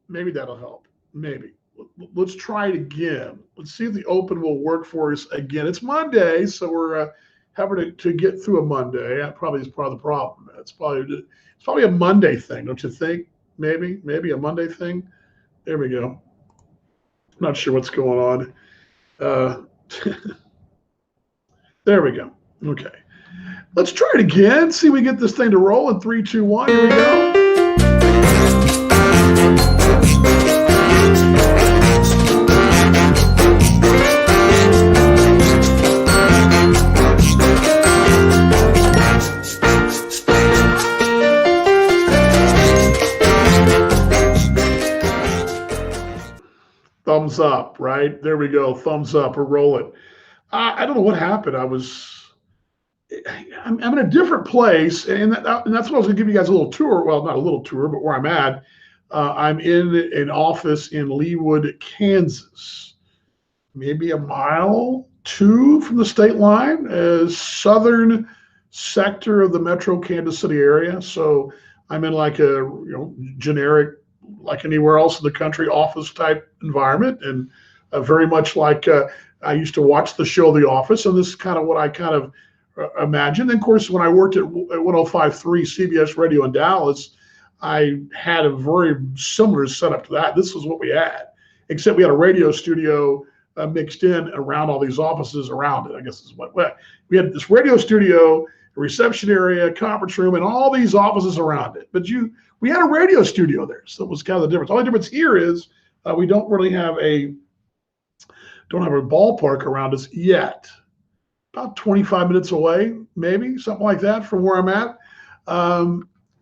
Maybe that'll help. Maybe. Let's try it again. Let's see if the open will work for us again. It's Monday, so we're having to get through a Monday. That probably is part of the problem. It's probably a Monday thing, don't you think? Maybe a Monday thing. There we go. Not sure what's going on. Uh, there we go. Okay. Let's try it again. See if we get this thing to roll in three, two, one. Here we go. Thumbs up, right? There we go. Thumbs up. We're rolling. I don't know what happened. I'm in a different place, and that's what I was going to give you guys a little tour. Well, not a little tour, but where I'm at. I'm in an office in Leawood, Kansas, maybe a mile, two from the state line, southern sector of the metro Kansas City area. So I'm in like a generic, like anywhere else in the country, office type environment, and very much like I used to watch the show The Office, and this is kind of what I kind of imagine. And of course, when I worked at 105.3 CBS Radio in Dallas, I had a very similar setup to that. This is what we had, except we had a radio studio mixed in around all these offices around it. I guess is what we had: this radio studio, a reception area, conference room, and all these offices around it. But we had a radio studio there, so it was kind of the difference. The only difference here is we don't really have a ballpark around us yet. About 25 minutes away, maybe something like that from where I'm at.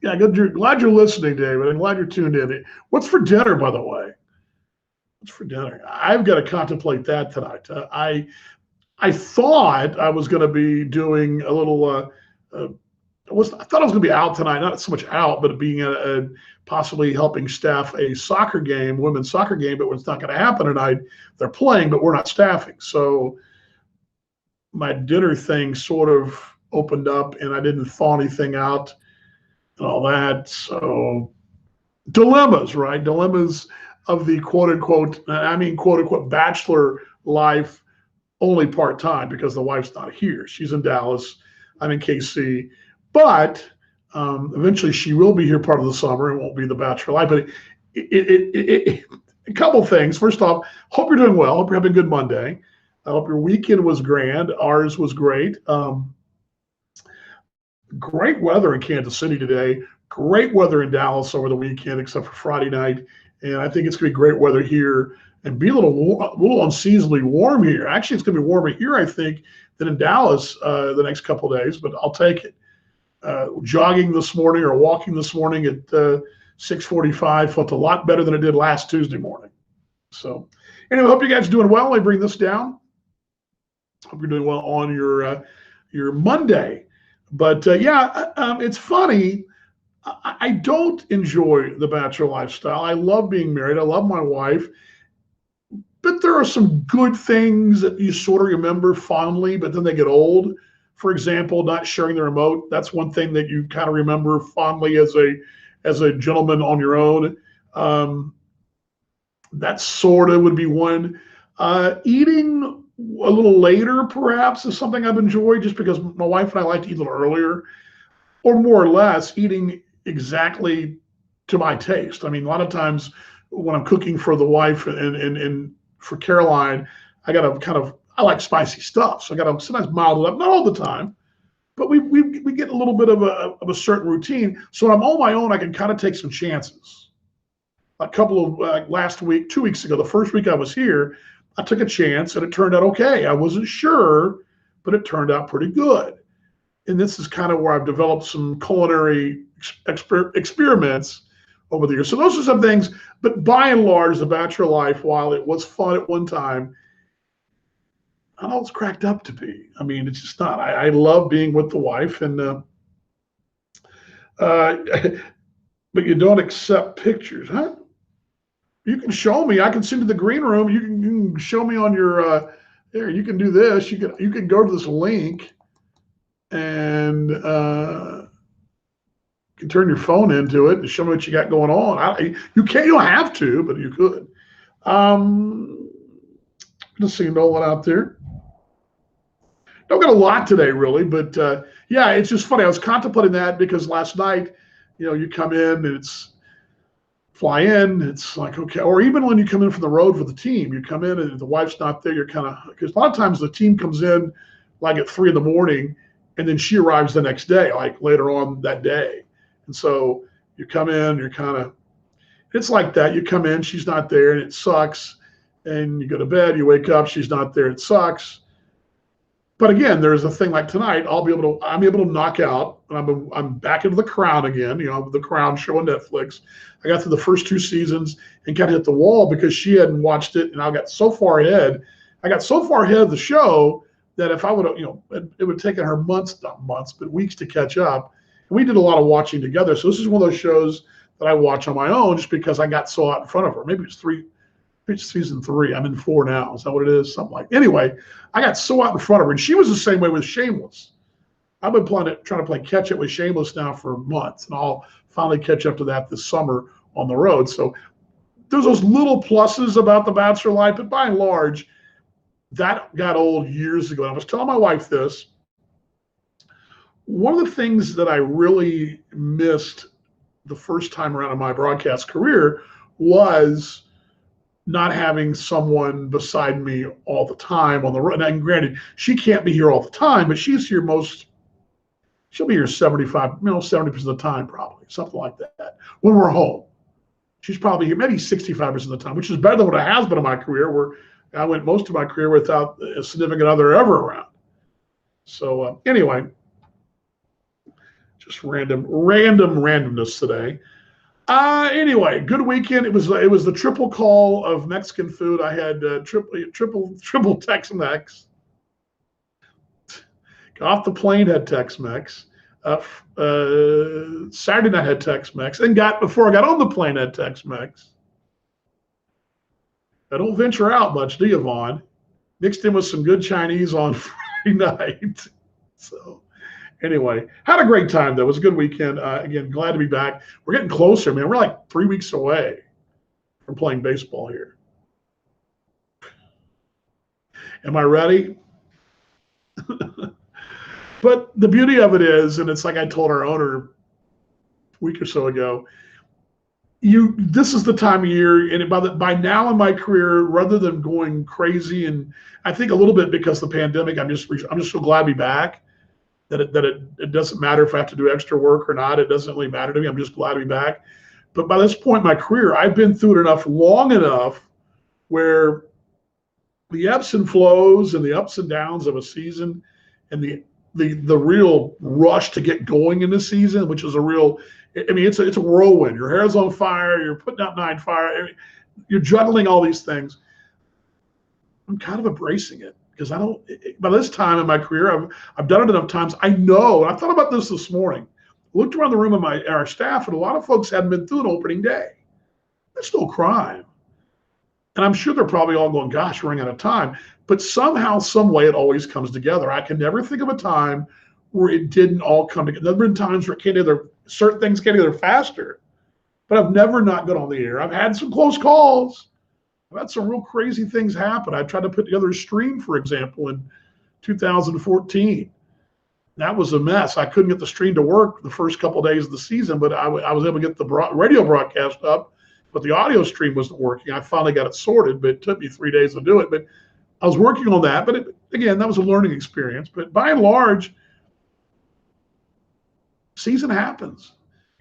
Yeah, glad you're listening, David. I'm glad you're tuned in. What's for dinner, by the way? What's for dinner? I've got to contemplate that tonight. I thought I was going to be doing a little. I thought I was going to be out tonight, not so much out, but being possibly helping staff a soccer game, women's soccer game. But it's not going to happen tonight. They're playing, but we're not staffing. So my dinner thing sort of opened up, and I didn't thaw anything out and all that. So dilemmas, right? Dilemmas of the quote unquote bachelor life, only part time because the wife's not here. She's in Dallas. I'm in KC, but eventually she will be here part of the summer. It won't be the bachelor life, but a couple things. First off, hope you're doing well. Hope you're having a good Monday. I hope your weekend was grand. Ours was great. Great weather in Kansas City today. Great weather in Dallas over the weekend, except for Friday night. And I think it's going to be great weather here and be a little unseasonably warm here. Actually, it's going to be warmer here, I think, than in Dallas the next couple of days, but I'll take it. Jogging this morning or walking this morning at 6:45 felt a lot better than it did last Tuesday morning. So anyway, I hope you guys are doing well. Let me bring this down. Hope you're doing well on your Monday. But it's funny. I don't enjoy the bachelor lifestyle. I love being married. I love my wife. But there are some good things that you sort of remember fondly, but then they get old. For example, not sharing the remote. That's one thing that you kind of remember fondly as a gentleman on your own. That sort of would be one. Eating a little later, perhaps, is something I've enjoyed just because my wife and I like to eat a little earlier, or more or less eating exactly to my taste. I mean, a lot of times when I'm cooking for the wife and for Caroline, I like spicy stuff. So I got to sometimes mild it up, not all the time, but we get a little bit of a certain routine. So when I'm on my own, I can kind of take some chances. A couple of last week, 2 weeks ago, the first week I was here, I took a chance and it turned out okay. I wasn't sure, but it turned out pretty good. And this is kind of where I've developed some culinary experiments over the years. So those are some things, but by and large, the bachelor life, while it was fun at one time, not all it's cracked up to be. I mean, it's just not. I love being with the wife, and but you don't accept pictures, huh? You can show me. I can send to the green room. You can show me on your there. You can do this. You can go to this link and You can turn your phone into it and show me what you got going on. You can't. You don't have to, but you could. Let's see, Nolan out there. Don't got a lot today, really, but yeah, it's just funny. I was contemplating that because last night, you come in and it's fly in. It's like, okay, or even when you come in from the road for the team, you come in and the wife's not there. You're kind of, because a lot of times the team comes in like at 3 a.m. and then she arrives the next day, like later on that day. And so you come in, you're kind of, it's like that. You come in, she's not there, and it sucks. And you go to bed, you wake up, she's not there, it sucks. But again, there's a thing like tonight, I'm able to knock out, and I'm back into The Crown again, The Crown show on Netflix. I got through the first 2 seasons and kind of hit the wall because she hadn't watched it, and I got so far ahead. I got so far ahead of the show that if I would have, it would have taken her not months, but weeks to catch up. And we did a lot of watching together. So this is one of those shows that I watch on my own just because I got so out in front of her. Maybe it's season 3. I'm in 4 now. Is that what it is? Something like. Anyway, I got so out in front of her, and she was the same way with Shameless. I've been trying to play catch up with Shameless now for months, and I'll finally catch up to that this summer on the road. So there's those little pluses about The Bachelor life, but by and large, that got old years ago. And I was telling my wife this. One of the things that I really missed the first time around in my broadcast career was not having someone beside me all the time on the road. And granted, she can't be here all the time, but she's here she'll be here 70% of the time, probably, something like that. When we're home, she's probably here maybe 65% of the time, which is better than what it has been in my career, where I went most of my career without a significant other ever around. So anyway, just randomness today. Anyway, good weekend. It was the triple call of Mexican food. I had triple Tex-Mex. Got off the plane, had Tex-Mex. Saturday night had Tex-Mex, and before I got on the plane had Tex-Mex. I don't venture out much, do you, Vaughn? Mixed in with some good Chinese on Friday night. So. Anyway, had a great time, though. It was a good weekend. Again, glad to be back. We're getting closer, man. We're like 3 weeks away from playing baseball here. Am I ready? But the beauty of it is, and it's like I told our owner a week or so ago, this is the time of year, and by now in my career, rather than going crazy, and I think a little bit because of the pandemic, I'm just so glad to be back. That it doesn't matter if I have to do extra work or not. It doesn't really matter to me. I'm just glad to be back. But by this point in my career, I've been through it long enough where the ebbs and flows and the ups and downs of a season and the real rush to get going in the season, which is it's a whirlwind. Your hair's on fire. You're putting out 9 fire. You're juggling all these things. I'm kind of embracing it. Because by this time in my career, I've done it enough times. I know, and I thought about this morning. Looked around the room of our staff, and a lot of folks hadn't been through an opening day. That's no crime. And I'm sure they're probably all going, gosh, we're running out of time. But somehow, some way, it always comes together. I can never think of a time where it didn't all come together. There have been times where certain things came together faster. But I've never not got on the air. I've had some close calls. I've had some real crazy things happen. I tried to put together a stream, for example, in 2014. That was a mess. I couldn't get the stream to work the first couple of days of the season, but I was able to get the radio broadcast up, but the audio stream wasn't working. I finally got it sorted, but it took me 3 days to do it. But I was working on that. But again, that was a learning experience. But by and large, season happens.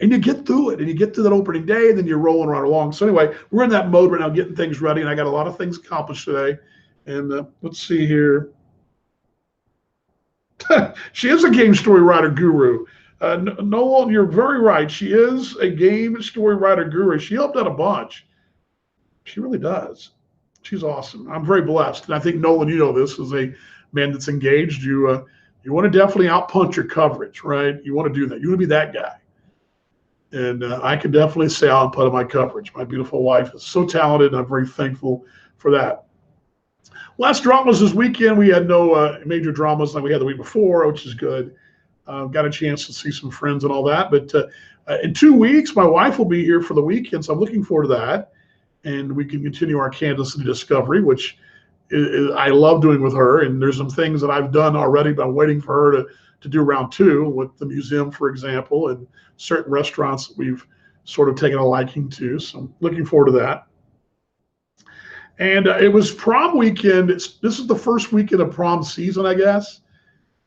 And you get through it, and you get to that opening day, and then you're rolling right along. So anyway, we're in that mode right now, getting things ready, and I got a lot of things accomplished today. And let's see here. She is a game story writer guru. Noel, you're very right. She is a game story writer guru. She helped out a bunch. She really does. She's awesome. I'm very blessed. And I think, Nolan, you know this, as a man that's engaged, you want to definitely outpunch your coverage, right? You want to do that. You want to be that guy. And I can definitely say I'll put in my coverage. My beautiful wife is so talented, and I'm very thankful for that. Last dramas this weekend. We had no major dramas like we had the week before, which is good. Got a chance to see some friends and all that. But in 2 weeks, my wife will be here for the weekend, so I'm looking forward to that. And we can continue our Kansas City discovery, which I love doing with her. And there's some things that I've done already, but I'm waiting for her to do round two with the museum, for example, and certain restaurants that we've sort of taken a liking to. So I'm looking forward to that. And it was prom weekend. This is the first weekend of prom season, I guess.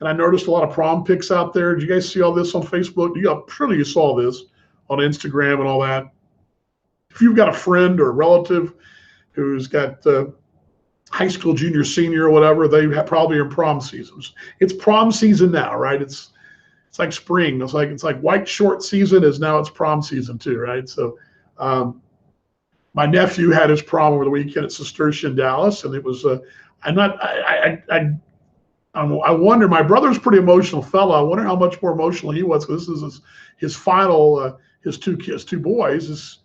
And I noticed a lot of prom pics out there. Did you guys see all this on Facebook? Surely you saw this on Instagram and all that. If you've got a friend or a relative who's got high school, junior, senior, or whatever, they probably are in prom seasons. It's prom season now, right? It's like spring. It's like white short season is now it's prom season too, right? So my nephew had his prom over the weekend at Cistercian in Dallas, and it was I wonder, my brother's a pretty emotional fellow. I wonder how much more emotional he was, because this is his final, his two boys.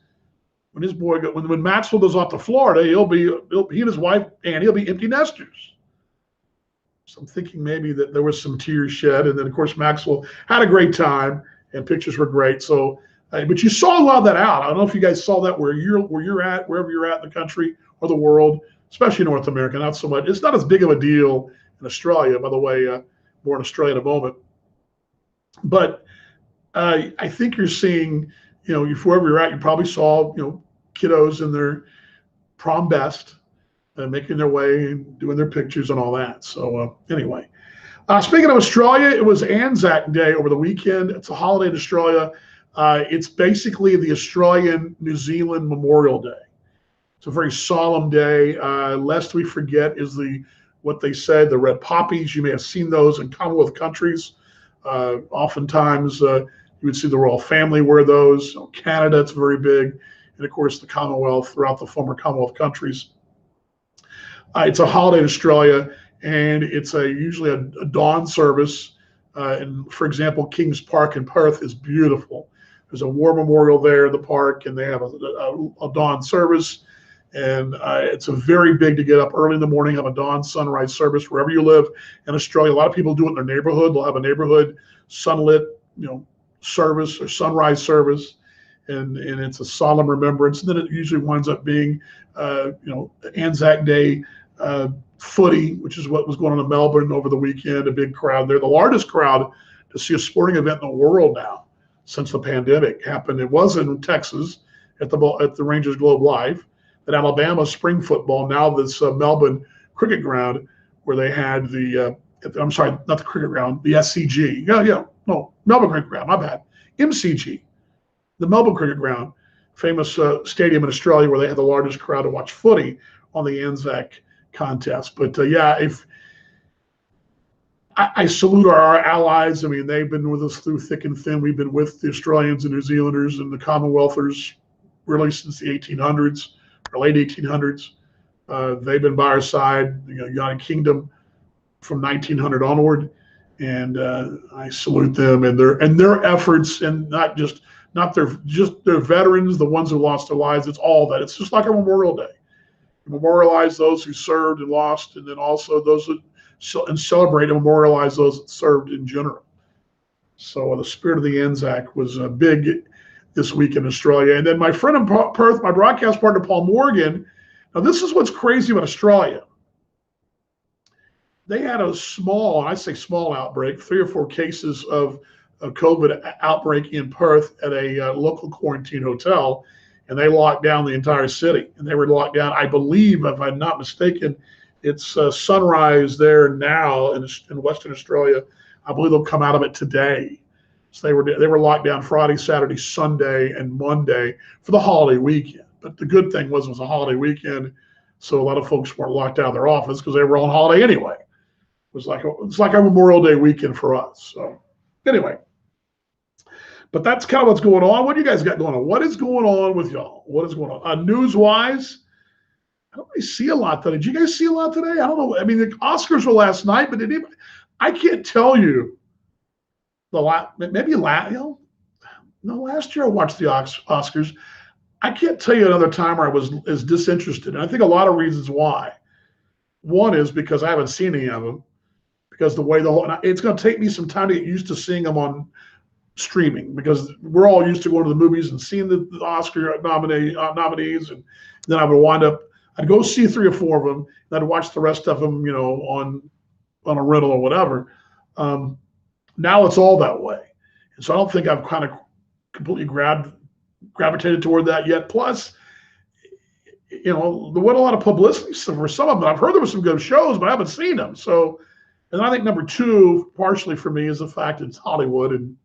When Maxwell goes off to Florida, he and his wife, and he'll be empty nesters. So I'm thinking maybe that there was some tears shed. And then, of course, Maxwell had a great time, and pictures were great. So, but you saw a lot of that out. I don't know if you guys saw that wherever you're at in the country or the world, especially North America, not so much. It's not as big of a deal in Australia, by the way, more in Australia in a moment. But I think you're seeing, wherever you're at, you probably saw, kiddos in their prom best, making their way and doing their pictures and all that. So anyway, speaking of Australia, it was Anzac Day over the weekend. It's a holiday in Australia. It's basically the Australian-New Zealand Memorial Day. It's a very solemn day. Lest we forget is what they said, the red poppies. You may have seen those in Commonwealth countries. Oftentimes, you would see the royal family wear those. Canada, it's very big. And of course, the Commonwealth throughout the former Commonwealth countries. It's a holiday in Australia, and it's usually a dawn service. And for example, Kings Park in Perth is beautiful. There's a war memorial there in the park, and they have a dawn service. And it's a very big to get up early in the morning, have a dawn sunrise service wherever you live in Australia. A lot of people do it in their neighborhood. They'll have a neighborhood sunlit, service or sunrise service, and it's a solemn remembrance. And then it usually winds up being, Anzac Day footy, which is what was going on in Melbourne over the weekend. A big crowd there, the largest crowd to see a sporting event in the world now since the pandemic happened. It was in Texas at the Rangers Globe Life. At Alabama spring football, now this Melbourne cricket ground where they had I'm sorry, not the cricket ground, the SCG. Melbourne cricket ground, my bad. MCG, the Melbourne cricket ground, famous stadium in Australia where they had the largest crowd to watch footy on the Anzac contest. But if I salute our allies. I mean, they've been with us through thick and thin. We've been with the Australians and New Zealanders and the Commonwealthers really since the 1800s. Or late 1800s. They've been by our side, United Kingdom from 1900 onward, and I salute them and their efforts, and not their veterans, the ones who lost their lives. It's all that. It's just like a Memorial Day. You memorialize those who served and lost, and then also those and celebrate and memorialize those that served in general. So the spirit of the Anzac was big this week in Australia. And then my friend in Perth, my broadcast partner, Paul Morgan. Now, this is what's crazy about Australia. They had a small, and I say small outbreak, 3 or 4 cases of a COVID outbreak in Perth at a local quarantine hotel, and they locked down the entire city. And they were locked down, I believe, if I'm not mistaken, it's sunrise there now in Western Australia. I believe they'll come out of it today. So they were locked down Friday, Saturday, Sunday, and Monday for the holiday weekend. But the good thing was it was a holiday weekend, so a lot of folks weren't locked out of their office because they were on holiday anyway. It's like a Memorial Day weekend for us. So anyway, but that's kind of what's going on. What do you guys got going on? What is going on with y'all? What is going on? News-wise, I don't really see a lot today. Did you guys see a lot today? I don't know. I mean, the Oscars were last night, but I can't tell you. Last year I watched the Oscars. I can't tell you another time where I was as disinterested. And I think a lot of reasons why. One is because I haven't seen any of them, because the way it's going to take me some time to get used to seeing them on streaming, because we're all used to going to the movies and seeing the Oscar nominees, and then I would I'd go see 3 or 4 of them, and I'd watch the rest of them, on a rental or whatever. Now it's all that way, and so I don't think I've kind of completely gravitated toward that yet. Plus, there wasn't a lot of publicity for some of them. I've heard there were some good shows, but I haven't seen them. So, and I think number 2, partially for me, is the fact it's Hollywood, and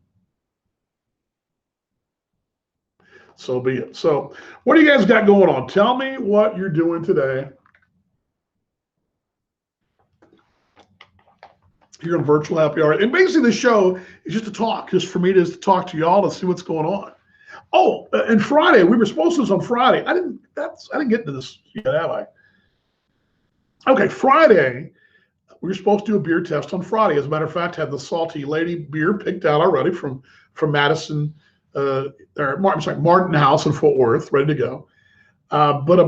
so be it. So what do you guys got going on? Tell me what you're doing today. You're on virtual happy hour. And basically the show is just to talk, just for me to talk to y'all to see what's going on. Oh, and Friday, we were supposed to do this on Friday. I didn't get into this yet, have I? Okay, Friday, we were supposed to do a beer test on Friday. As a matter of fact, I had the Salty Lady beer picked out already from Madison, Martin House in Fort Worth, ready to go. But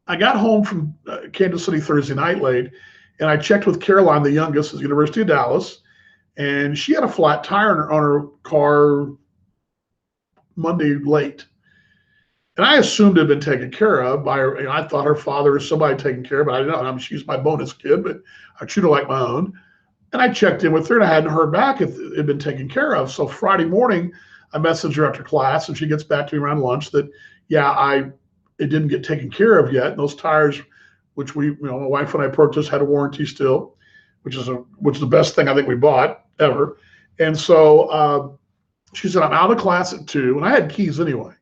I got home from Kansas City Thursday night late, and I checked with Caroline, the youngest, at the University of Dallas, and she had a flat tire on her car Monday late. And I assumed it had been taken care of by her. I thought her father or somebody taking care of it. I didn't know. She's my bonus kid, but I treat her like my own. And I checked in with her, and I hadn't heard back if it had been taken care of. So Friday morning, I messaged her after class, and she gets back to me around lunch that, it didn't get taken care of yet. And those tires, which my wife and I purchased, had a warranty still, which is the best thing I think we bought ever. And so she said, I'm out of class at 2, and I had keys anyway.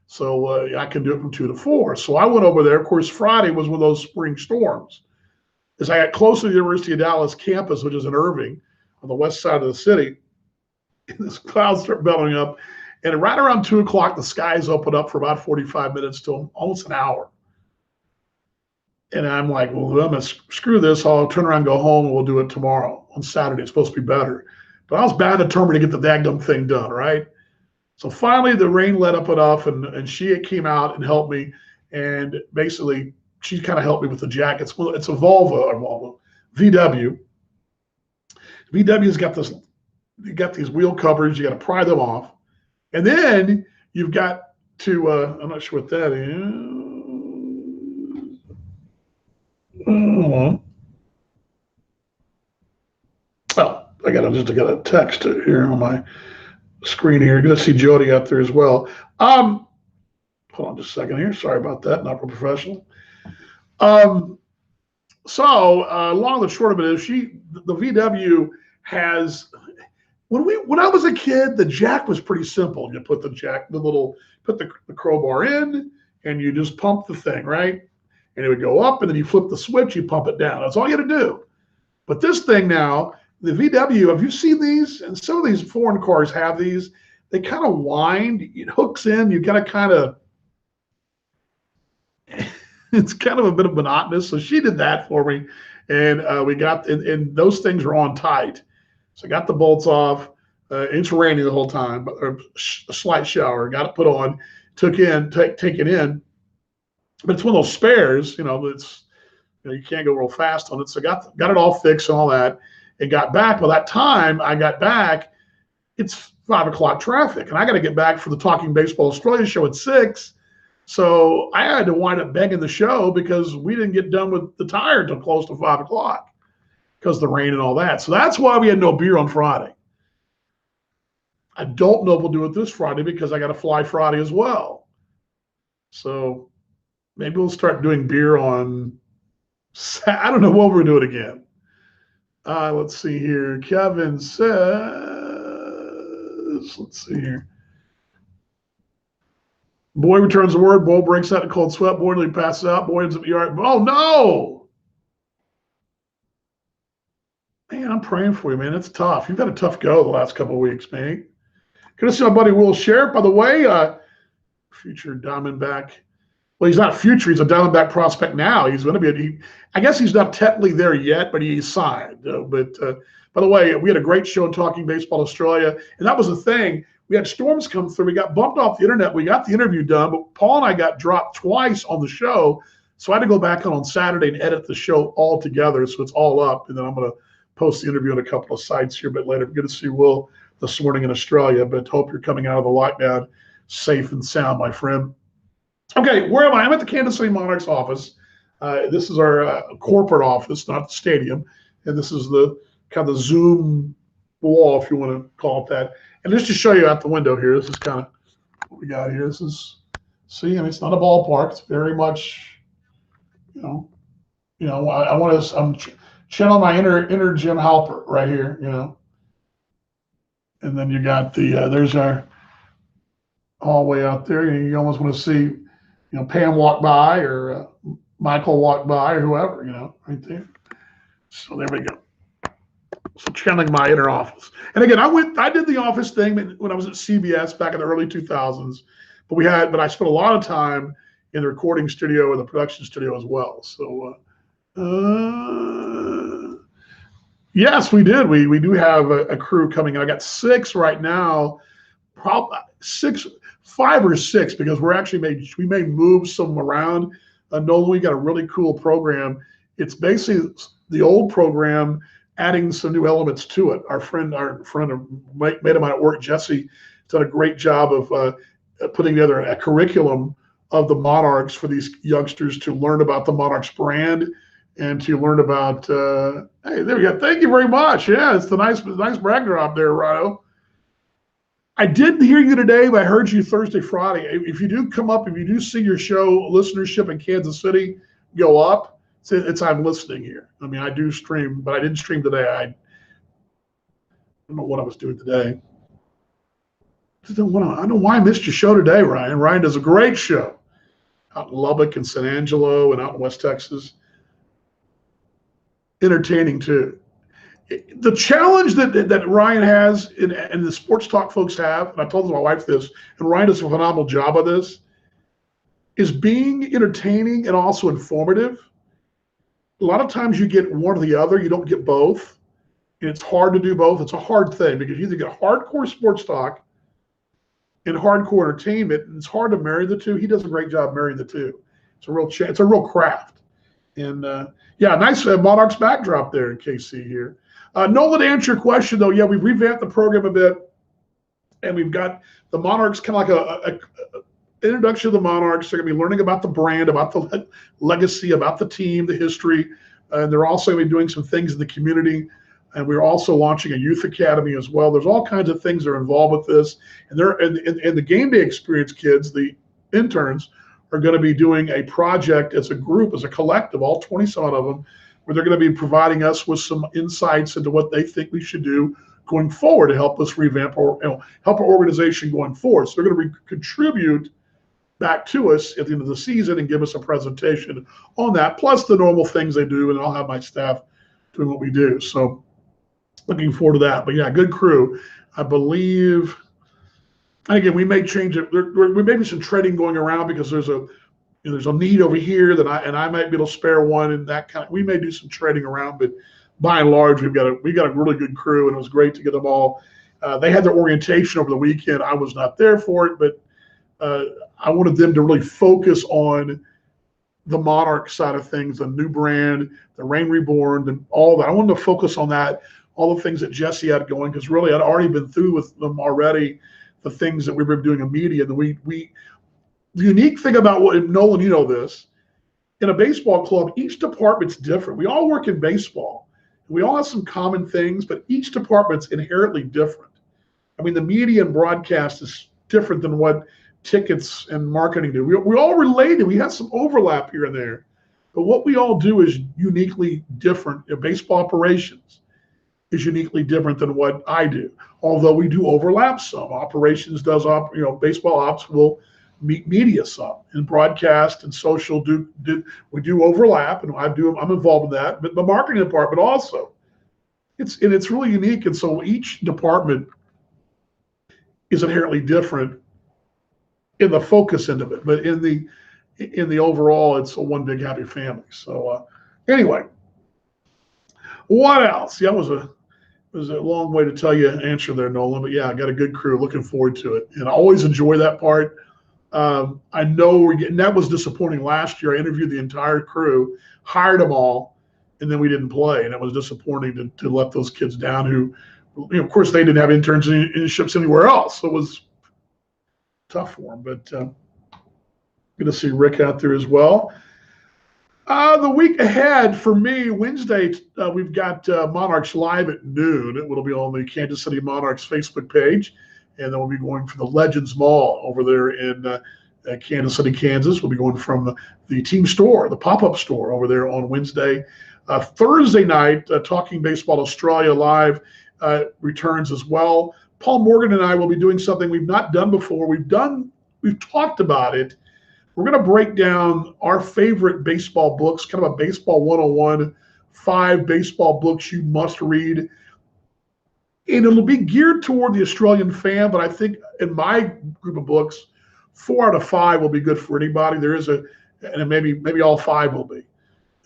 So I can do it from 2 to 4. So I went over there. Of course, Friday was one of those spring storms. As I got close to the University of Dallas campus, which is in Irving, on the west side of the city, this clouds start billowing up. And right around 2 o'clock, the skies open up for about 45 minutes to almost an hour. And I'm like, well, I'm going to screw this. I'll turn around and go home, and we'll do it tomorrow on Saturday. It's supposed to be better. But I was bound and determined to get the daggum thing done, right? So finally, the rain let up enough, and she came out and helped me. And basically, she kind of helped me with the jackets. Well, it's a Volvo, VW. VW's got this. You got these wheel covers. You got to pry them off, and then you've got to. I'm not sure what that is. Oh, I got a text here on my screen here. Good to see Jody up there as well. Hold on just a second here. Sorry about that. Not real professional. So long and short of it is, the VW has, when I was a kid, the jack was pretty simple. You put the crowbar in, and you just pump the thing, right? And it would go up, and then you flip the switch, you pump it down. That's all you had to do. But this thing now, the VW, have you seen these? And some of these foreign cars have these. They kind of wind. It hooks in. You got to kind of. It's kind of a bit of monotonous. So she did that for me, and we got. And those things are on tight. So I got the bolts off. It's raining the whole time, but a slight shower. Got it put on. Take it in. But it's one of those spares. It's you can't go real fast on it. So got it all fixed and all that. And got back. By that time I got back, it's 5 o'clock traffic, and I got to get back for the Talking Baseball Australia show at 6. So I had to wind up begging the show because we didn't get done with the tire until close to 5 o'clock because of the rain and all that. So that's why we had no beer on Friday. I don't know if we'll do it this Friday because I got to fly Friday as well. So maybe we'll start doing beer on. I don't know what we're doing again. Let's see here. Kevin says, let's see here. Boy returns the word. Boy breaks out in a cold sweat. Boy nearly passes out. Boy ends up yard. Oh, no. Man, I'm praying for you, man. It's tough. You've had a tough go the last couple of weeks, man. Good to see my buddy Will Sheriff, by the way. Future Diamondback. Well, he's not future. He's a Diamondback prospect now. He's going to be. I guess he's not technically there yet, but he's signed. But by the way, we had a great show in Talking Baseball Australia, and that was the thing. We had storms come through. We got bumped off the internet. We got the interview done, but Paul and I got dropped twice on the show. So I had to go back on Saturday and edit the show all together, so it's all up. And then I'm going to post the interview on a couple of sites here a bit later. Good to see Will this morning in Australia, but hope you're coming out of the lockdown safe and sound, my friend. Okay, where am I? I'm at the Kansas City Monarchs office. This is our corporate office, not the stadium. And this is the kind of the Zoom wall, if you want to call it that. And just to show you out the window here, this is kind of what we got here. This is, see, I mean, it's not a ballpark. It's very much, I want to, I'm channeling my inner Jim Halpert right here, And then you got there's our hallway out there. You almost want to see, Pam walk by or Michael walk by or whoever, right there. So there we go. So channeling my inner office. And again, I did the office thing when I was at CBS back in the early 2000s, but I spent a lot of time in the recording studio and the production studio as well. So, yes, we did. We do have a crew coming. I got 6 right now, probably 5 or 6, because we may move some around. Nolan, we got a really cool program. It's basically the old program, adding some new elements to it. Our friend, mate of mine at work, Jesse, done a great job of putting together a curriculum of the Monarchs for these youngsters to learn about the Monarchs brand and to learn about. Hey, there we go. Thank you very much. Yeah, it's the nice brag drop there, Rado. I didn't hear you today, but I heard you Thursday, Friday. If you do come up, if you do see your show listenership in Kansas City go up, it's I'm listening here. I mean, I do stream, but I didn't stream today. I don't know what I was doing today. I don't know why I missed your show today, Ryan. Ryan does a great show out in Lubbock and San Angelo and out in West Texas. Entertaining too. The challenge that Ryan has and the sports talk folks have, and I told my wife this, and Ryan does a phenomenal job of this, is being entertaining and also informative. A lot of times you get one or the other, you don't get both. And it's hard to do both. It's a hard thing because you either get hardcore sports talk and hardcore entertainment, and it's hard to marry the two. He does a great job marrying the two. It's a real craft. And yeah, nice Monarchs backdrop there in KC here. Nolan, to answer your question though, yeah, we've revamped the program a bit, and we've got the Monarchs kind of like a introduction to the Monarchs. They're going to be learning about the brand, about the legacy, about the team, the history, and they're also going to be doing some things in the community. And we're also launching a youth academy as well. There's all kinds of things that are involved with this, and the game day experience kids, the interns, are going to be doing a project as a group, as a collective, all 20-some of them, where they're going to be providing us with some insights into what they think we should do going forward to help us revamp or help our organization going forward. So they're going to contribute back to us at the end of the season and give us a presentation on that, plus the normal things they do, and I'll have my staff doing what we do. So looking forward to that. But yeah, good crew. I believe, and again, we may change it. We may be some trading going around because there's a need over here that I might be able to spare one, and that kind of, we may do some trading around, but by and large, we got a really good crew, and it was great to get them all. They had their orientation over the weekend. I was not there for it, but I wanted them to really focus on the Monarch side of things, the new brand, the Reign Reborn, and all that. I wanted to focus on that, all the things that Jesse had going, because really I'd already been through with them already, the things that we were doing in media. And the unique thing about what, Nolan, you know this, in a baseball club, each department's different. We all work in baseball. We all have some common things, but each department's inherently different. I mean, the media and broadcast is different than what tickets and marketing do. We're all related. We have some overlap here and there, but what we all do is uniquely different. Baseball operations is uniquely different than what I do, although we do overlap some. Operations does baseball ops will meet media some, and broadcast and social we do overlap, and I'm involved in that, but the marketing department also. It's really unique, and so each department is inherently different in the focus end of it, but in the overall, it's a one big happy family. So anyway, what else? Yeah, it was a long way to tell you answer there, Nolan, but yeah, I got a good crew. Looking forward to it, and I always enjoy that part I know we're getting, that was disappointing last year. I interviewed the entire crew, hired them all, and then we didn't play. And it was disappointing to let those kids down who, of course, they didn't have interns and internships anywhere else. So it was tough for them. But good to see Rick out there as well. The week ahead for me, Wednesday, we've got Monarchs Live at noon. It will be on the Kansas City Monarchs Facebook page. And then we'll be going for the Legends Mall over there in Kansas City, Kansas. We'll be going from the team store, the pop-up store over there on Wednesday. Thursday night, Talking Baseball Australia Live returns as well. Paul Morgan and I will be doing something we've not done before. We've talked about it. We're going to break down our favorite baseball books, kind of a baseball 101, 5 baseball books you must read. And it'll be geared toward the Australian fan, but I think in my group of books, 4 out of 5 will be good for anybody. There is and maybe all 5 will be.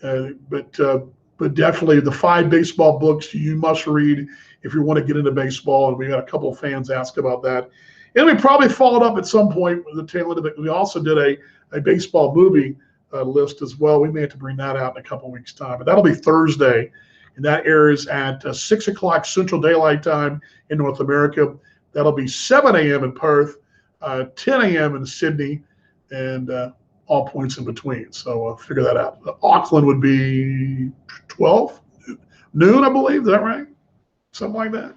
But definitely the 5 baseball books you must read if you want to get into baseball. And we had a couple of fans ask about that. And we probably followed up at some point with the tail end of it. We also did a baseball movie list as well. We may have to bring that out in a couple of weeks' time. But that'll be Thursday, and that airs at 6 o'clock Central Daylight Time in North America. That'll be 7 a.m. in Perth, 10 a.m. in Sydney, and all points in between. So figure that out. Auckland would be 12 noon, I believe. Is that right? Something like that.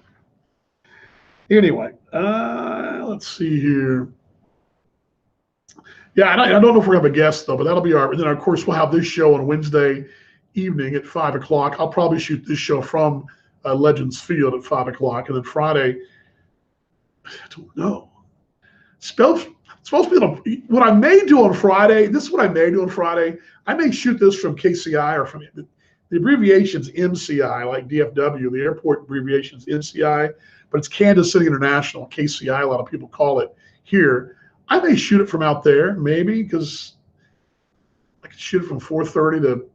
Anyway, let's see here. Yeah, I don't know if we're going to have a guest, though, but that'll be and then, of course, we'll have this show on Wednesday evening at 5 o'clock. I'll probably shoot this show from Legends Field at 5 o'clock. And then Friday, I don't know. It's supposed to be what I may do on Friday. This is what I may do on Friday. I may shoot this from KCI or from the abbreviation's MCI, like DFW. The airport abbreviation's MCI, but it's Kansas City International, KCI. A lot of people call it here. I may shoot it from out there, maybe, because I could shoot it from 4:30 to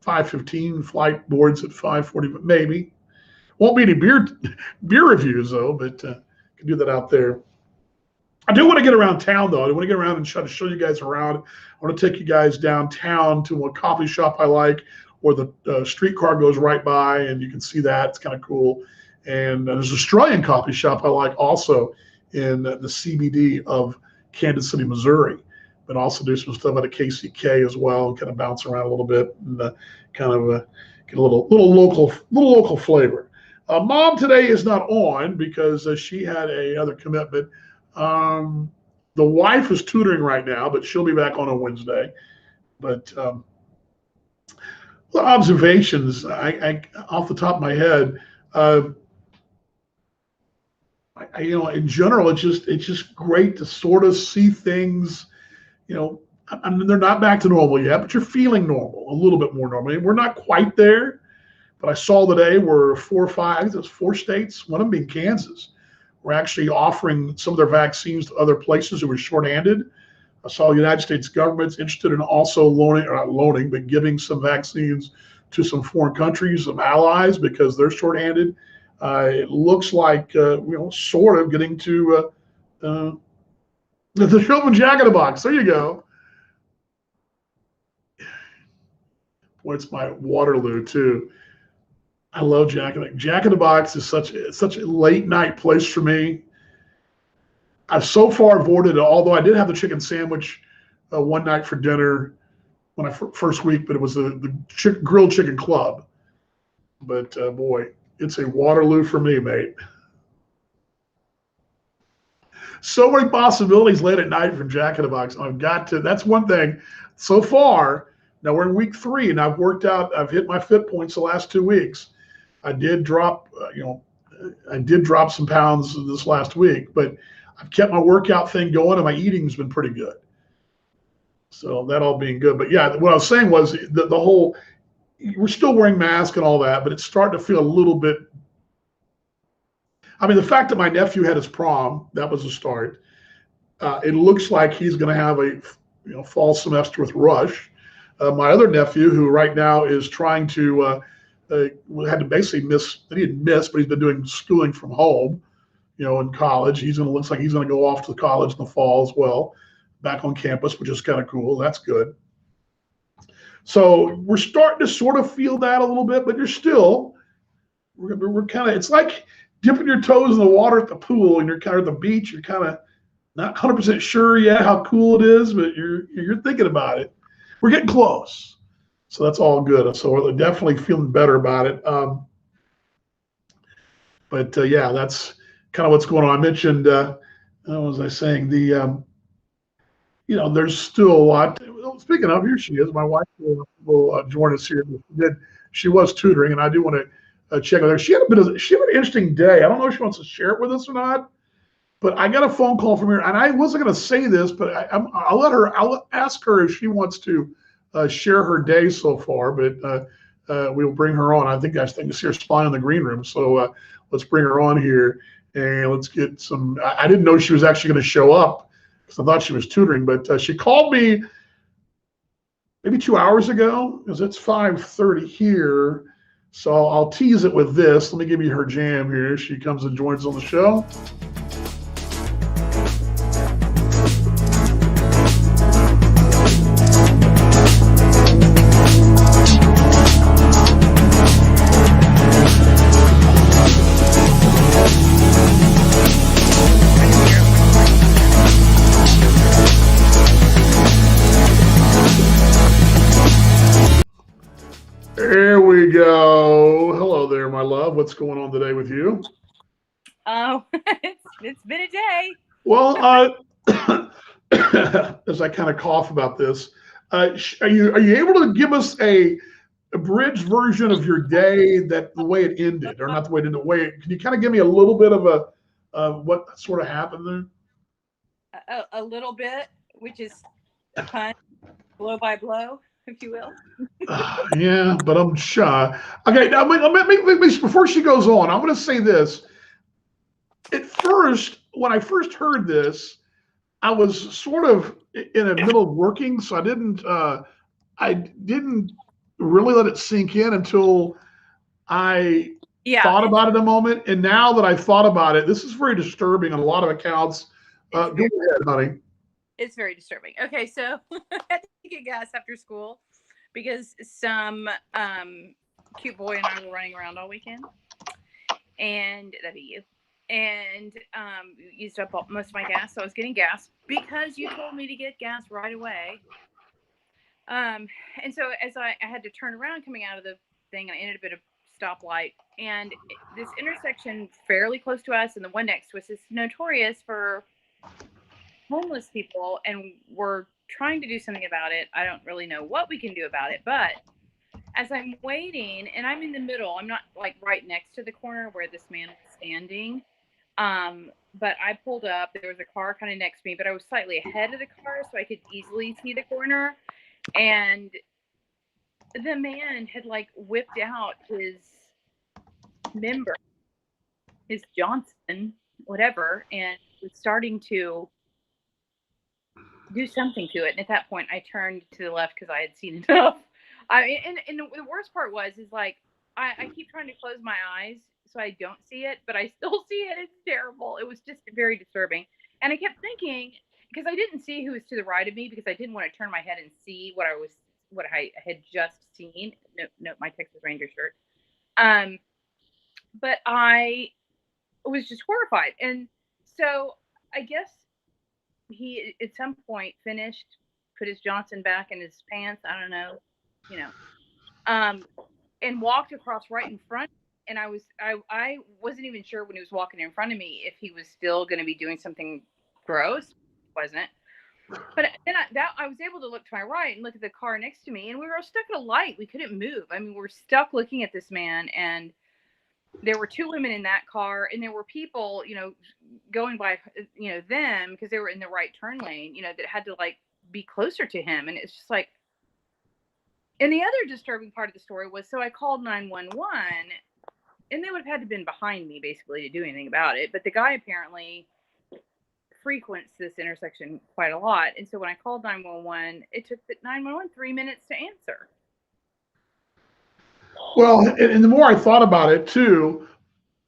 5:15. Flight boards at 5:40, maybe. Won't be any beer reviews though, but can do that out there. I do want to get around town though. I want to get around and try to show you guys around. I want to take you guys downtown to a coffee shop I like, where the streetcar goes right by, and you can see that. It's kind of cool. And there's an Australian coffee shop I like also in the CBD of Kansas City, Missouri, but also do some stuff at a KCK as well, and kind of bounce around a little bit and kind of get a little local flavor. Mom today is not on because she had another commitment. The wife is tutoring right now, but she'll be back on Wednesday. But observations, I off the top of my head. In general, it's just great to sort of see things. I mean, they're not back to normal yet, but you're feeling normal, a little bit more normal. I mean, we're not quite there, but I saw today where 4 or 5, I think there's 4 states, one of them being Kansas, were actually offering some of their vaccines to other places who were shorthanded. I saw the United States government's interested in also giving some vaccines to some foreign countries, some allies, because they're shorthanded. It looks like, sort of getting to the Shulman Jack in the Box. There you go. Boy, it's my Waterloo, too. I love Jack in the Box is such a late night place for me. I've so far avoided it, although I did have the chicken sandwich one night for dinner when first week, but it was the grilled chicken club. But boy, it's a Waterloo for me, mate. So many possibilities late at night from Jack in the Box. That's one thing. So far, now we're in week 3, and I've hit my fit points the last 2 weeks. I did drop, some pounds this last week, but I've kept my workout thing going, and my eating's been pretty good. So that all being good. But yeah, what I was saying was the whole, we're still wearing masks and all that, but it's starting to feel a little bit. I mean, the fact that my nephew had his prom, that was a start. It looks like he's going to have a fall semester with Rush. My other nephew, who right now is trying to, had to basically miss, he didn't miss, but he's been doing schooling from home, in college. Looks like he's going to go off to college in the fall as well. back on campus, which is kind of cool. That's good. So we're starting to sort of feel that a little bit, but we're kind of, it's like dipping your toes in the water at the pool and you're kind of at the beach. You're kind of not 100% sure yet how cool it is, but you're thinking about it. We're getting close. So that's all good. So we're definitely feeling better about it. But yeah, that's kind of what's going on. I mentioned, what was I saying? There's still a lot. Well, speaking of, here she is. My wife will join us here. She was tutoring, and I do want to check with her. She had an interesting day. I don't know if she wants to share it with us or not, but I got a phone call from her, and I wasn't going to say this, but I'll ask her if she wants to share her day so far. But we'll bring her on. I think I see her spying in the green room. So let's bring her on here, and let's get some. I didn't know she was actually going to show up because I thought she was tutoring, but she called me maybe 2 hours ago because it's 5:30 here. So I'll tease it with this. Let me give you her jam here. She comes and joins on the show. There we go. Hello there, my love. What's going on today with you? Oh, it's been a day. Well, as I kind of cough about this, are you able to give us a abridged version of your day, that the way it ended, or not the way it ended? Can you kind of give me a little bit of what sort of happened there? A little bit, which is a pun, blow by blow, if you will. Yeah, but I'm shy. Okay, now before she goes on, I'm going to say this. At first, when I first heard this, I was sort of in the middle of working, so I didn't really let it sink in until I thought about it a moment. And now that I thought about it, this is very disturbing on a lot of accounts. Go ahead, honey. It's very disturbing. Okay, so I had to get gas after school because some cute boy and I were running around all weekend, and that'd be you. And used up most of my gas, so I was getting gas because you told me to get gas right away. And so as I had to turn around coming out of the thing, and I ended up at a stoplight, and this intersection fairly close to us and the one next to us is notorious for homeless people, and we're trying to do something about it. I don't really know what we can do about it, but as I'm waiting, and I'm in the middle, I'm not like right next to the corner where this man was standing, but I pulled up. There was a car kind of next to me, but I was slightly ahead of the car, so I could easily see the corner. And the man had like whipped out his member, his Johnson, whatever, and was starting to do something to it. And at that point, I turned to the left because I had seen enough. And the worst part is like I keep trying to close my eyes so I don't see it, but I still see it. It's terrible. It was just very disturbing. And I kept thinking, because I didn't see who was to the right of me, because I didn't want to turn my head and see what I had just seen. No, my Texas Ranger shirt. But I was just horrified. And so I guess he at some point finished, put his Johnson back in his pants. I don't know, and walked across right in front. And I wasn't even sure when he was walking in front of me if he was still going to be doing something gross. Wasn't. But then I was able to look to my right and look at the car next to me, and we were stuck at a light. We couldn't move. I mean, we're stuck looking at this man, and there were two women in that car, and there were people, going by, them, because they were in the right turn lane, that had to like be closer to him. And it's just like, and the other disturbing part of the story was, so I called 911, and they would have had to have been behind me basically to do anything about it. But the guy apparently frequents this intersection quite a lot. And so when I called 911, it took the 911 3 minutes to answer. Well, and the more I thought about it too,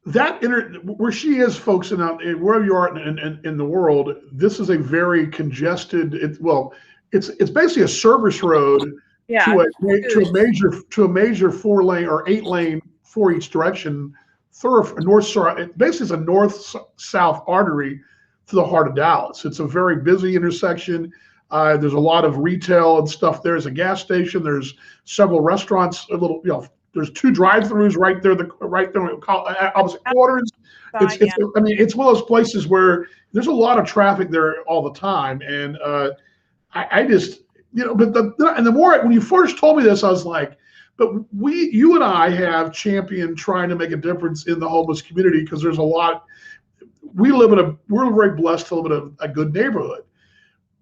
where she is, folks, and wherever you are in the world, this is a very congested. It's basically a service road Yeah. to a major 4-lane or 8-lane for each direction thoroughfare, basically it's a north south artery to the heart of Dallas. It's a very busy intersection. There's a lot of retail and stuff. There's a gas station. There's several restaurants. There's 2 drive-throughs right there. Opposite quarters. It's one of those places where there's a lot of traffic there all the time, and I just, but the more when you first told me this, I was like, but you and I have championed trying to make a difference in the homeless community because there's a lot. We're very blessed to live in a good neighborhood.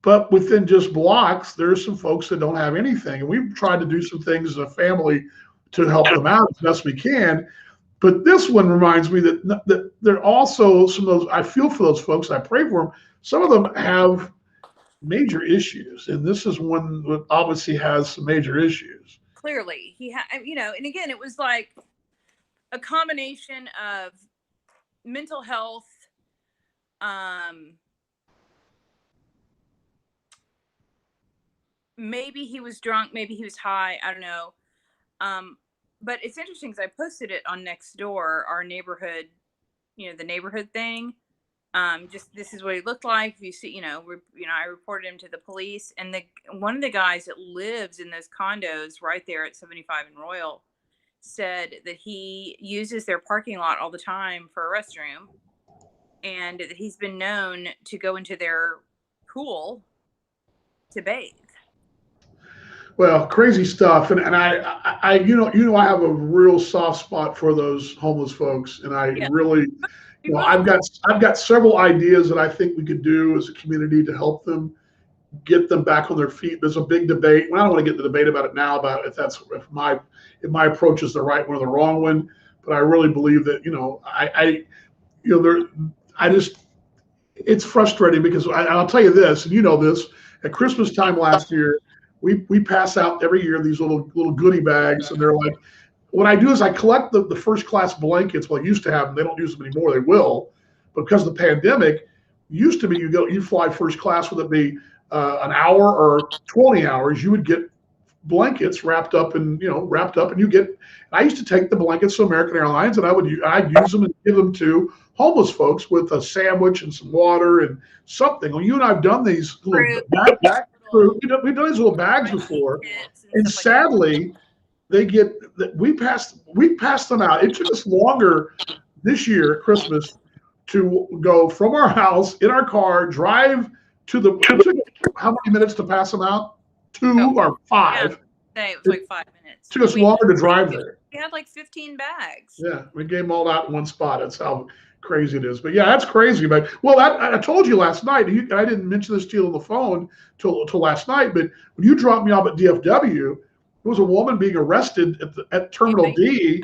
But within just blocks, there's some folks that don't have anything. And we've tried to do some things as a family to help them out as best we can. But this one reminds me that there are also some of those, I feel for those folks, I pray for them. Some of them have major issues. And this is one that obviously has some major issues. Clearly, he had, and again, it was like a combination of mental health, maybe he was drunk, maybe he was high, I don't know. But it's interesting because I posted it on Nextdoor, our neighborhood, the neighborhood thing. Just this is what he looked like. If you see, I reported him to the police, and one of the guys that lives in those condos right there at 75 and Royal said that he uses their parking lot all the time for a restroom, and that he's been known to go into their pool to bathe. Well, crazy stuff, and I I have a real soft spot for those homeless folks, and I really, I've got several ideas that I think we could do as a community to help them get them back on their feet. There's a big debate. Well, I don't want to get into the debate about it now about if my approach is the right one or the wrong one, but I really believe that it's frustrating because I'll tell you this, and this, at Christmas time last year. We pass out every year these little goodie bags, and they're like, what I do is I collect the first class blankets. Well, I used to have them. They don't use them anymore. They will, but because of the pandemic, used to be you fly first class, whether it be an hour or 20 hours, you would get blankets wrapped up, and you get. I used to take the blankets to American Airlines, and I'd use them and give them to homeless folks with a sandwich and some water and something. Well, you and I've done these little backpacks. We've done these little bags before, and sadly, we passed them out. It took us longer this year at Christmas to go from our house in our car, drive to how many minutes to pass them out? 2 or 5. Yeah, it was like 5 minutes. It took us longer to drive there. We had like 15 bags. Yeah, we gave them all out in one spot. That's how crazy it is. But yeah, that's crazy. But I told you last night. I didn't mention this to you on the phone till last night. But when you dropped me off at DFW, there was a woman being arrested at Terminal D,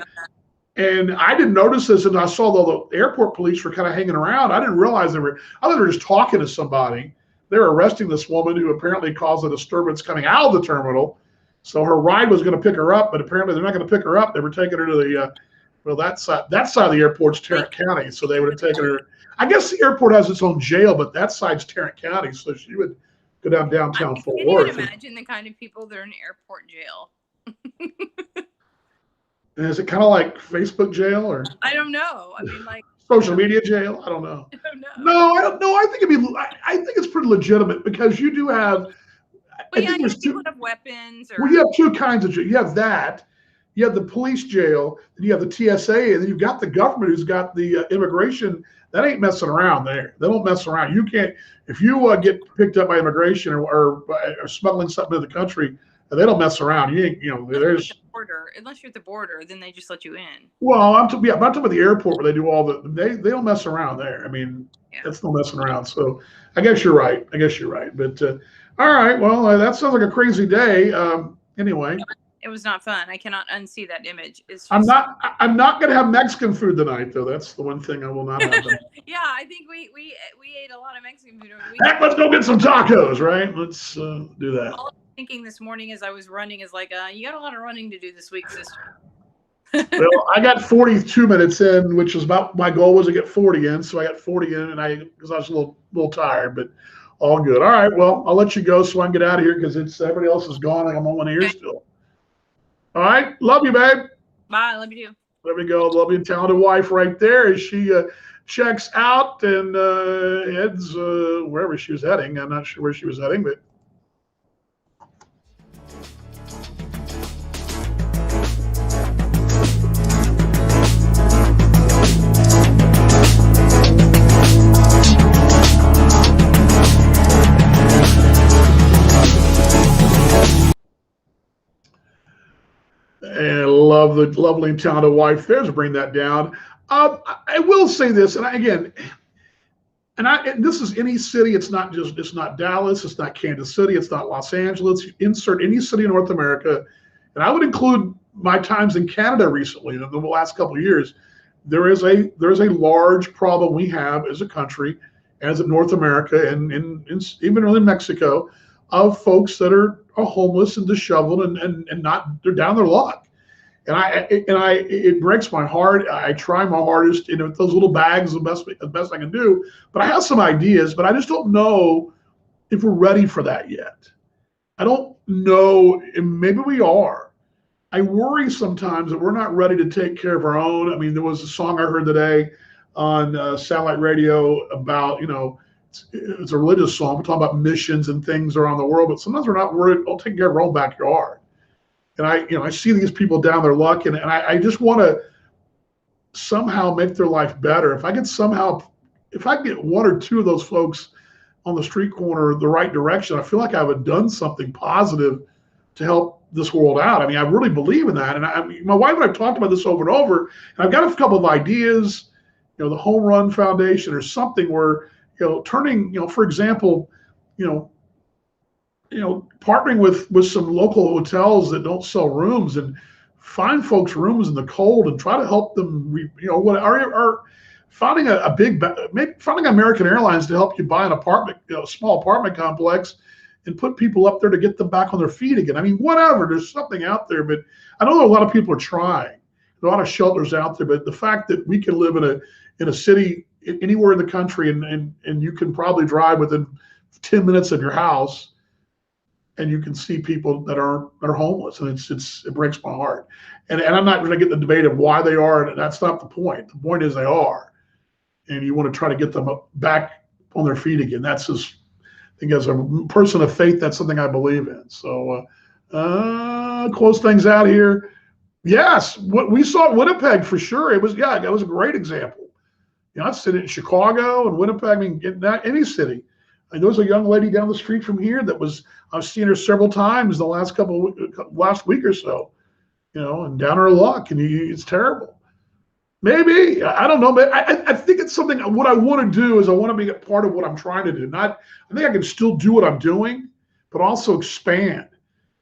and I didn't notice this. And I saw the airport police were kind of hanging around. I didn't realize I thought they were just talking to somebody. They were arresting this woman who apparently caused a disturbance coming out of the terminal. So her ride was going to pick her up, but apparently they're not going to pick her up. They were taking her to the that side of the airport's Tarrant County, so they would have taken her. I guess the airport has its own jail, but that side's Tarrant County, so she would go down downtown Fort Worth. Can you imagine the kind of people that are in airport jail? And is it kind of like Facebook jail, or I don't know. I mean, like social media jail? I don't know. I don't know. No, I don't know. I think I think it's pretty legitimate because you do have. Well, people have weapons. Well, you have 2 kinds of jail. You have that. You have the police jail, then you have the TSA, and then you've got the government who's got the immigration. That ain't messing around there. They don't mess around. You can't, if you get picked up by immigration or smuggling something into the country, they don't mess around. You ain't, there's. Unless you're at the border, then they just let you in. Well, I'm talking about the airport where they do all they don't mess around there. I mean, that's no messing around. So I guess you're right. But all right, well, that sounds like a crazy day. Anyway. It was not fun. I cannot unsee that image. I'm not gonna have Mexican food tonight, though. That's the one thing I will not have. Yeah, I think we ate a lot of Mexican food. Let's go get some tacos, right? Let's do that. All I was thinking this morning as I was running is like, you got a lot of running to do this week, sister. Well, I got 42 minutes in, which was about my goal was to get 40 in. So I got 40 in, and because I was a little tired, but all good. All right, well, I'll let you go so I can get out of here because it's everybody else is gone. I'm on here still. All right, love you, babe. Bye, love you too. There we go. Lovely and talented wife right there as she checks out and heads wherever she was heading. I'm not sure where she was heading, but. And love the lovely and talented wife there to bring that down. I will say this, and this is any city. It's not Dallas. It's not Kansas City. It's not Los Angeles. Insert any city in North America, and I would include my times in Canada recently, in the last couple of years. There's a large problem we have as a country, as in North America, and even in Mexico, of folks that are homeless and disheveled and not, they're down their luck. And it breaks my heart. I try my hardest, with those little bags, the best I can do. But I have some ideas, but I just don't know if we're ready for that yet. I don't know, and maybe we are. I worry sometimes that we're not ready to take care of our own. I mean, there was a song I heard today on satellite radio about, it's a religious song. We're talking about missions and things around the world, but sometimes we're not worried about taking care of our own backyard. And I see these people down their luck, and I just want to somehow make their life better. If I get one or two of those folks on the street corner the right direction, I feel like I would have done something positive to help this world out. I mean, I really believe in that. And my wife and I have talked about this over and over, and I've got a couple of ideas, the Home Run Foundation or something where, turning, for example, partnering with some local hotels that don't sell rooms and find folks rooms in the cold and try to help them, finding finding American Airlines to help you buy an apartment, small apartment complex, and put people up there to get them back on their feet again. I mean, whatever, there's something out there, but I know that a lot of people are trying. There are a lot of shelters out there, but the fact that we can live in a city anywhere in the country and you can probably drive within 10 minutes of your house and you can see people that are homeless, and it breaks my heart. And I'm not going to get the debate of why they are, and that's not the point. The point is they are, and you want to try to get them back on their feet again. That's just, I think, as a person of faith, that's something I believe in. So close things out here. Yes, what we saw at Winnipeg for sure. It was a great example. I've seen it in Chicago and Winnipeg. I mean, not any city. And there was a young lady down the street from here I've seen her several times the last week or so, and down her luck, and it's terrible. Maybe, I don't know, but I think it's something. What I want to do is I want to make it part of what I'm trying to do. I think I can still do what I'm doing, but also expand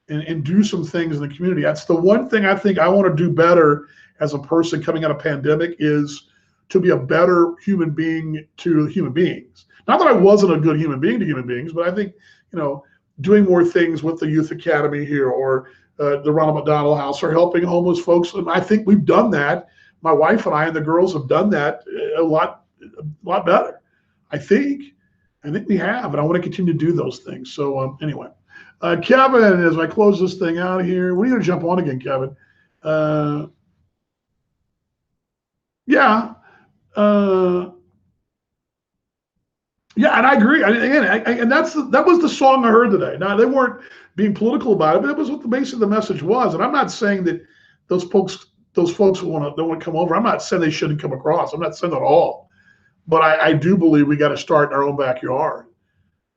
and do some things in the community. That's the one thing I think I want to do better as a person coming out of pandemic, is to be a better human being to human beings. Not that I wasn't a good human being to human beings, but I think, doing more things with the Youth Academy here or the Ronald McDonald House or helping homeless folks. And I think we've done that. My wife and I and the girls have done that a lot better. I think we have, and I want to continue to do those things. So anyway, Kevin, as I close this thing out here, when are you going to jump on again, Kevin? Yeah. Yeah, and I agree. And that was the song I heard today. Now, they weren't being political about it, but it was what the base of the message was. And I'm not saying that those folks who want to come over, I'm not saying they shouldn't come across. I'm not saying that at all. But I do believe we got to start in our own backyard.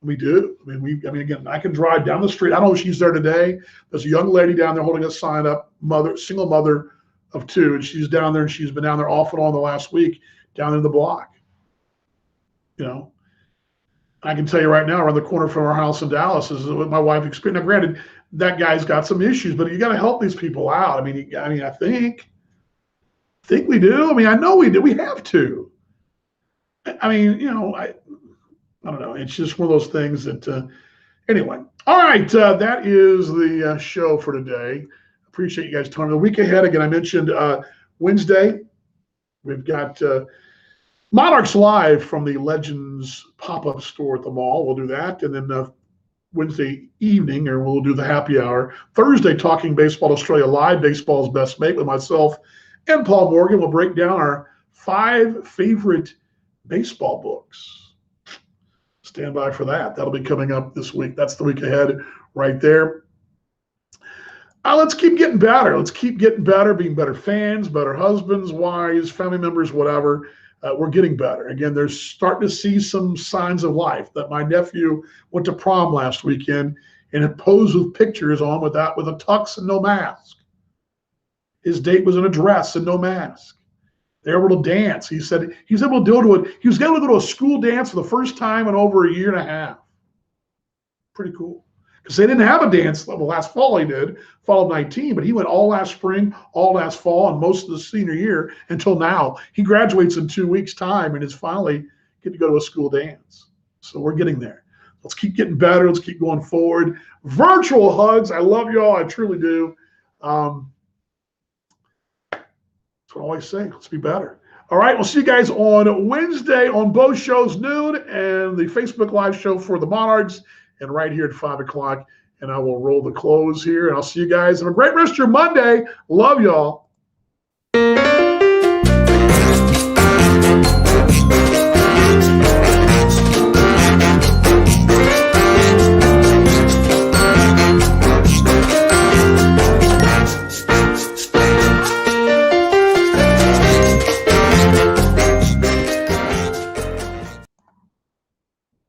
We do. I mean, again, I can drive down the street. I don't know if she's there today. There's a young lady down there holding a sign up, single mother of two, and she's down there, and she's been down there off and on the last week, down in the block. I can tell you right now, around the corner from our house in Dallas is what my wife experienced. Now, granted, that guy's got some issues, but you got to help these people out. I mean, I think we do. I mean, I know we do. We have to. I mean, I don't know. It's just one of those things that. Anyway, all right. That is the show for today. Appreciate you guys tuning in. The week ahead, again, I mentioned Wednesday, we've got Monarchs Live from the Legends pop-up store at the mall. We'll do that. And then Wednesday evening, or we'll do the happy hour. Thursday, Talking Baseball Australia Live, Baseball's Best Mate with myself and Paul Morgan. We'll break down our 5 favorite baseball books. Stand by for that. That'll be coming up this week. That's the week ahead right there. Let's keep getting better. Let's keep getting better, being better fans, better husbands, wives, family members, whatever. We're getting better. Again, they're starting to see some signs of life. That my nephew went to prom last weekend and had posed with pictures on with a tux and no mask. His date was in a dress and no mask. They were able to dance. He said he was able to he was able to go to a school dance for the first time in over a year and a half. Pretty cool. Because they didn't have a dance level last fall. He did fall of 19, but he went all last spring, all last fall, and most of the senior year until now. He graduates in 2 weeks' time and is finally get to go to a school dance. So we're getting there. Let's keep getting better. Let's keep going forward. Virtual hugs. I love y'all. I truly do. That's what I always say. Let's be better. All right. We'll see you guys on Wednesday on both shows, noon, and the Facebook Live show for the Monarchs, and right here at 5 o'clock. And I will roll the close here. And I'll see you guys. Have a great rest of your Monday. Love y'all.